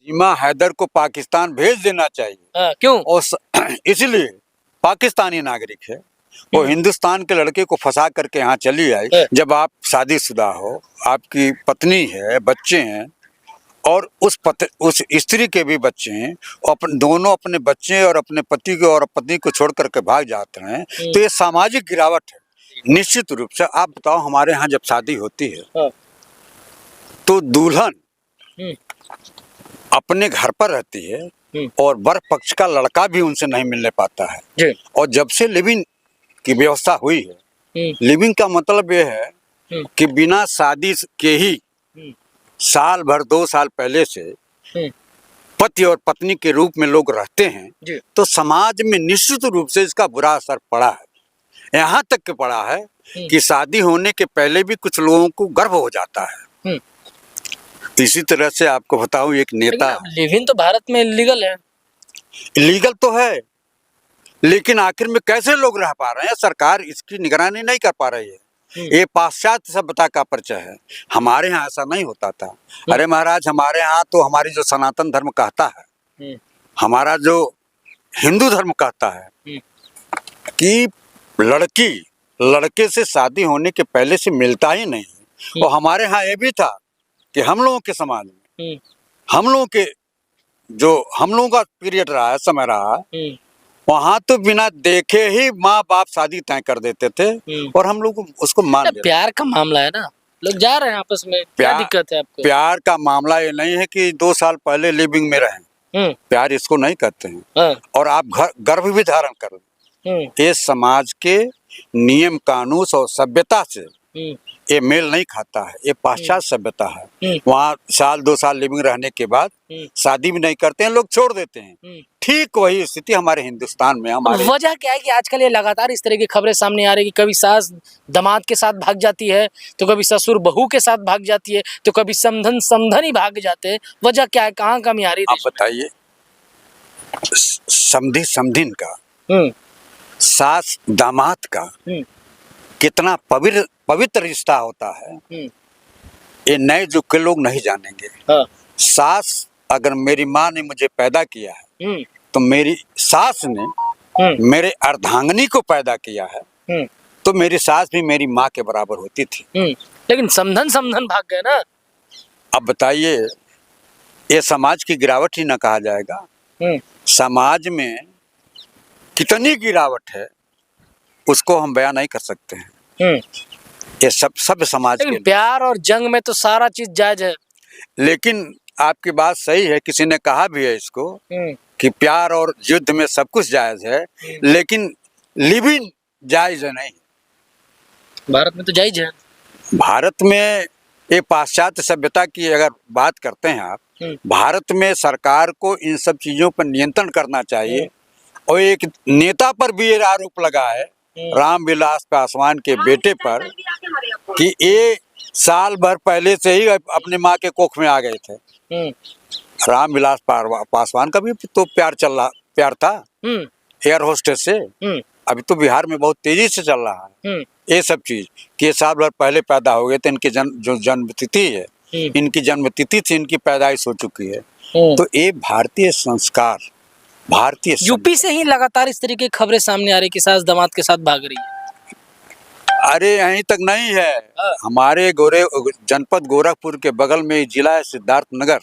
इमा हैदर को पाकिस्तान भेज देना चाहिए। क्यों? और इसलिए पाकिस्तानी नागरिक है, वो हिंदुस्तान के लड़के को फंसा करके यहाँ चली आई। जब आप शादीशुदा हो, आपकी पत्नी है, बच्चे हैं, और उस स्त्री के भी बच्चे हैं, दोनों अपने बच्चे और अपने पति को और पत्नी को छोड़ करके भाग जाते हैं, तो ये सामाजिक गिरावट है निश्चित रूप से। आप बताओ, हमारे यहाँ जब शादी होती है तो दुल्हन अपने घर पर रहती है और वर पक्ष का लड़का भी उनसे नहीं मिलने पाता है। और जब से लिविंग की व्यवस्था हुई है, लिविंग का मतलब ये है कि बिना शादी के ही साल भर 2 साल पहले से पति और पत्नी के रूप में लोग रहते हैं, तो समाज में निश्चित रूप से इसका बुरा असर पड़ा है। यहाँ तक के पड़ा है कि शादी होने के पहले भी कुछ लोगों को गर्व हो जाता है। इसी तरह से आपको बताऊं, एक नेता, लिव इन तो भारत में इलीगल है। इलीगल तो है, लेकिन आखिर में कैसे लोग रह पा रहे हैं? सरकार इसकी निगरानी नहीं कर पा रही है। ये पाश्चात्य सभ्यता का परिचय है। हमारे यहाँ ऐसा नहीं होता था। अरे महाराज, हमारे यहाँ तो हमारी जो सनातन धर्म कहता है, हमारा जो हिंदू धर्म कहता है कि लड़की लड़के से शादी होने के पहले से मिलता ही नहीं। और हमारे यहाँ ये भी था कि हम लोगों के समाज में, हम लोगों का पीरियड रहा है, समय रहा है, वहाँ तो बिना देखे ही माँ बाप शादी तय कर देते थे और हम लोग उसको मान लेते। प्यार का मामला है ना, लोग जा रहे हैं आपस में, क्या दिक्कत है आपको? प्यार का मामला ये नहीं है कि 2 साल पहले लिविंग में रहें, प्यार इसको नहीं कहते हैं। और आप गर्भ भी धारण कर लें, ये समाज के नियम कानून और सभ्यता से ये मेल नहीं खाता है। ये पाश्चात्य सभ्यता है। वहाँ साल 2 साल लिविंग रहने के बाद शादी भी नहीं करते हैं, लोग छोड़ देते हैं। ठीक वही स्थिति हमारे हिंदुस्तान में। हमारे वजह क्या है कि आजकल ये लगातार इस तरह की खबरें सामने आ रही है कि कभी सास दामाद के साथ भाग जाती है, तो कभी ससुर बहू के साथ भाग जाती है, तो कभी समधन ही भाग जाते हैं। वजह क्या है, कहाँ कमी आ रही है? आप बताइए। समधिन का, सास दामाद का कितना पवित्र रिश्ता होता है, ये नए युग के लोग नहीं जानेंगे। सास, अगर मेरी माँ ने मुझे पैदा किया है तो मेरी सास ने मेरे अर्धांगिनी को पैदा किया है, तो मेरी सास भी मेरी माँ के बराबर होती थी। लेकिन समधन भाग गए ना। अब बताइए, ये समाज की गिरावट ही ना कहा जाएगा? समाज में कितनी गिरावट है उसको हम बयान नहीं कर सकते हैं। ये सब समाज के प्यार और जंग में तो सारा चीज जायज है। लेकिन आपकी बात सही है, किसी ने कहा भी है इसको कि प्यार और युद्ध में सब कुछ जायज है, लेकिन लिविंग जायज नहीं। भारत में तो जायज है। भारत में ये पाश्चात्य सभ्यता की अगर बात करते हैं आप, भारत में सरकार को इन सब चीजों पर नियंत्रण करना चाहिए। और एक नेता पर भी ये आरोप लगा है, रामविलास पासवान के बेटे पर, कि ये साल भर पहले से ही अपनी माँ के कोख में आ गए थे। रामविलास पासवान का भी तो प्यार था एयर होस्टेस से। अभी तो बिहार में बहुत तेजी से चल रहा है ये सब चीज, कि साल भर पहले पैदा हो गए थे। इनकी जो जन्म तिथि है, इनकी जन्म तिथि से इनकी पैदाइश हो चुकी है। तो ये भारतीय संस्कार, भारतीय यूपी से ही लगातार इस तरीके की खबरें सामने आ रही कि सास दामाद के साथ भाग रही है। अरे यहीं तक नहीं है, हमारे जनपद गोरखपुर के बगल में जिला है सिद्धार्थनगर।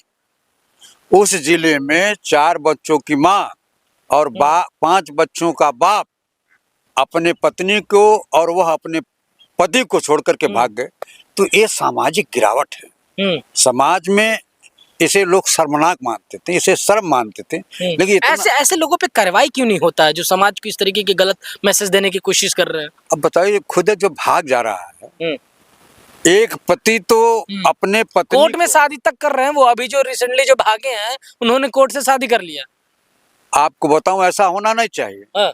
उस जिले में 4 बच्चों की माँ और 5 बच्चों का बाप अपने पत्नी को और वह अपने पति को छोड़ करके भाग गए। तो ये सामाजिक गिरावट है। समाज में इसे लोग शर्मनाक मानते थे, इसे शर्म मानते थे। लेकिन ऐसे लोगों पे कार्रवाई क्यों नहीं होता है जो समाज को इस तरीके के गलत मैसेज देने की कोशिश कर रहे हैं? अब बताइए, खुद जो भाग जा रहा है, एक पति तो अपने पत्नी कोर्ट में शादी तक कर रहे हैं। वो अभी जो रिसेंटली जो भागे हैं, उन्होंने कोर्ट से शादी कर लिया। आपको बताऊं, ऐसा होना नहीं चाहिए।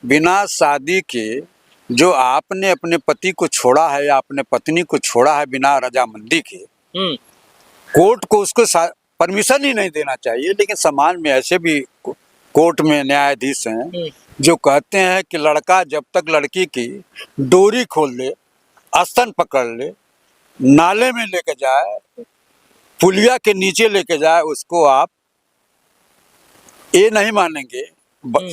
बिना शादी के जो आपने अपने पति को छोड़ा है या अपने पत्नी को छोड़ा है बिना रजामंदी के, कोर्ट को उसको परमिशन ही नहीं देना चाहिए। लेकिन समाज में ऐसे भी कोर्ट में न्यायाधीश हैं जो कहते हैं कि लड़का जब तक लड़की की डोरी खोल ले, स्तन पकड़ ले, नाले में लेके जाए, पुलिया के नीचे लेके जाए, उसको आप ये नहीं मानेंगे,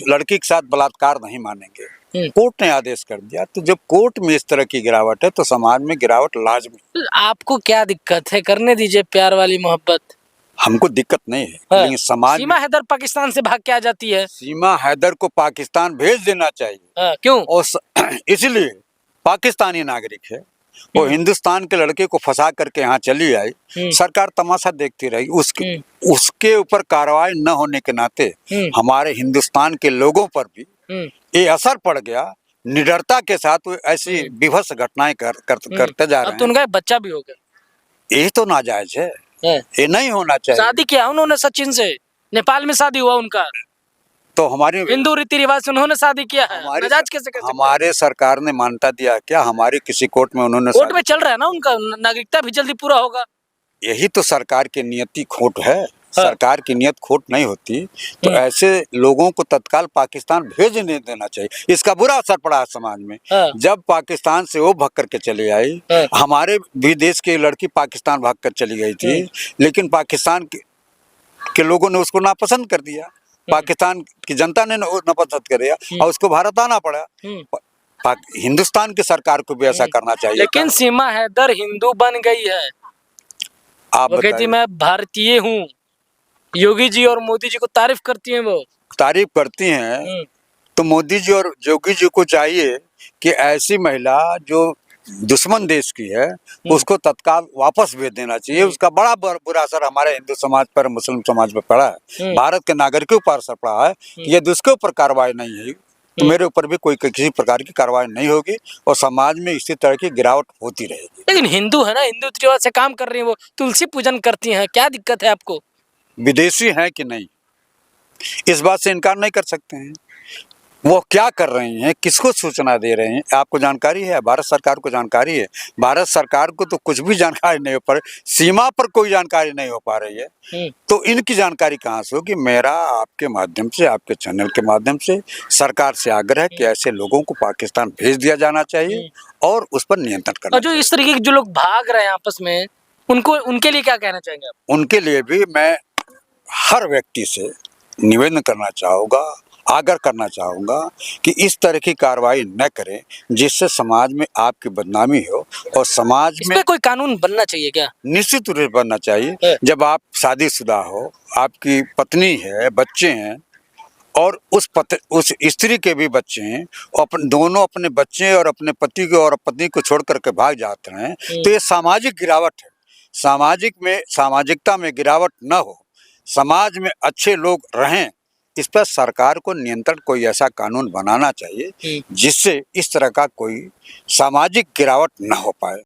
लड़की के साथ बलात्कार नहीं मानेंगे। कोर्ट ने आदेश कर दिया, तो जब कोर्ट में इस तरह की गिरावट है तो समाज में गिरावट लाजमी। आपको क्या दिक्कत है? करने दीजिए प्यार वाली मोहब्बत। हमको दिक्कत नहीं है, हाँ। लेकिन समाज सीमा हैदर पाकिस्तान से भाग के आ जाती है। सीमा हैदर को पाकिस्तान भेज देना चाहिए। हाँ, क्यों? और इसलिए पाकिस्तानी नागरिक है, वो हिंदुस्तान के लड़के को फंसा करके यहाँ चली आई, सरकार तमाशा देखती रही। उसके ऊपर कार्रवाई न होने के नाते हमारे हिंदुस्तान के लोगों पर भी ये असर पड़ गया। निडरता के साथ वो ऐसी विभत्स घटनाएं करते जा रहे हैं। तो उनका बच्चा भी हो गया। यही तो नाजायज है, ये नहीं होना चाहिए। शादी किया उन्होंने सचिन से, नेपाल में शादी हुआ उनका, तो हमारी हिंदू रीति रिवाज से उन्होंने शादी किया है। नाजायज कैसे कर सकते? हमारे सरकार ने मान्यता दिया क्या? हमारी किसी कोर्ट में उन्होंने कोर्ट में चल रहा है ना, उनका नागरिकता भी जल्दी पूरा होगा। यही तो सरकार की नियति खोट है। सरकार की नियत खोट नहीं होती तो ऐसे लोगों को तत्काल पाकिस्तान भेज नहीं देना चाहिए। इसका बुरा असर पड़ा है समाज में। जब पाकिस्तान से वो भाग करके चली आई, हमारे भी देश की लड़की पाकिस्तान भाग कर चली गई थी, लेकिन पाकिस्तान के लोगों ने उसको नापसंद कर दिया, पाकिस्तान की जनता ने नापसंद कर दिया और उसको भारत आना पड़ा। हिंदुस्तान की सरकार को भी ऐसा करना चाहिए। लेकिन सीमा हैदर हिंदू बन गई है। आप वो कहती मैं भारतीय हूँ। योगी जी और मोदी जी को तारीफ करती हैं, वो तारीफ करती हैं। तो मोदी जी और योगी जी को चाहिए कि ऐसी महिला जो दुश्मन देश की है उसको तत्काल वापस भेज देना चाहिए। उसका बड़ा बुरा असर हमारे हिंदू समाज पर, मुस्लिम समाज पर पड़ा है, भारत के नागरिकों पर असर पड़ा है। यदि उसके ऊपर कार्रवाई नहीं हुई तो मेरे ऊपर भी कोई किसी प्रकार की कार्रवाई नहीं होगी और समाज में इसी तरह की गिरावट होती रहेगी। लेकिन हिंदू है ना, हिंदू रिवाज से काम कर रही है, वो तुलसी पूजन करती हैं, क्या दिक्कत है आपको? विदेशी हैं कि नहीं, इस बात से इनकार नहीं कर सकते हैं। वो क्या कर रही हैं, किसको सूचना दे रहे हैं, आपको जानकारी है? भारत सरकार को जानकारी है। भारत सरकार को तो कुछ भी जानकारी नहीं हो पा रही, सीमा पर कोई जानकारी नहीं हो पा रही है, तो इनकी जानकारी कहाँ से होगी? मेरा आपके माध्यम से, आपके चैनल के माध्यम से सरकार से आग्रह है कि ऐसे लोगों को पाकिस्तान भेज दिया जाना चाहिए और उस पर नियंत्रण करना। और जो इस तरीके के जो लोग भाग रहे हैं आपस में, उनके लिए क्या कहना चाहेंगे आप? उनके लिए भी मैं हर व्यक्ति से निवेदन करना चाहूँगा, आग्रह करना चाहूँगा कि इस तरह की कार्रवाई न करें जिससे समाज में आपकी बदनामी हो। और समाज में कोई कानून बनना चाहिए क्या? निश्चित रूप से बनना चाहिए। जब आप शादीशुदा हो, आपकी पत्नी है, बच्चे हैं और उस स्त्री के भी बच्चे हैं, दोनों अपने बच्चे और अपने पति को और पत्नी को छोड़ करके भाग जाते हैं, तो ये सामाजिक गिरावट है। सामाजिकता में गिरावट न हो, समाज में अच्छे लोग रहें, इस पर सरकार को नियंत्रण कोई ऐसा कानून बनाना चाहिए जिससे इस तरह का कोई सामाजिक गिरावट न हो पाए।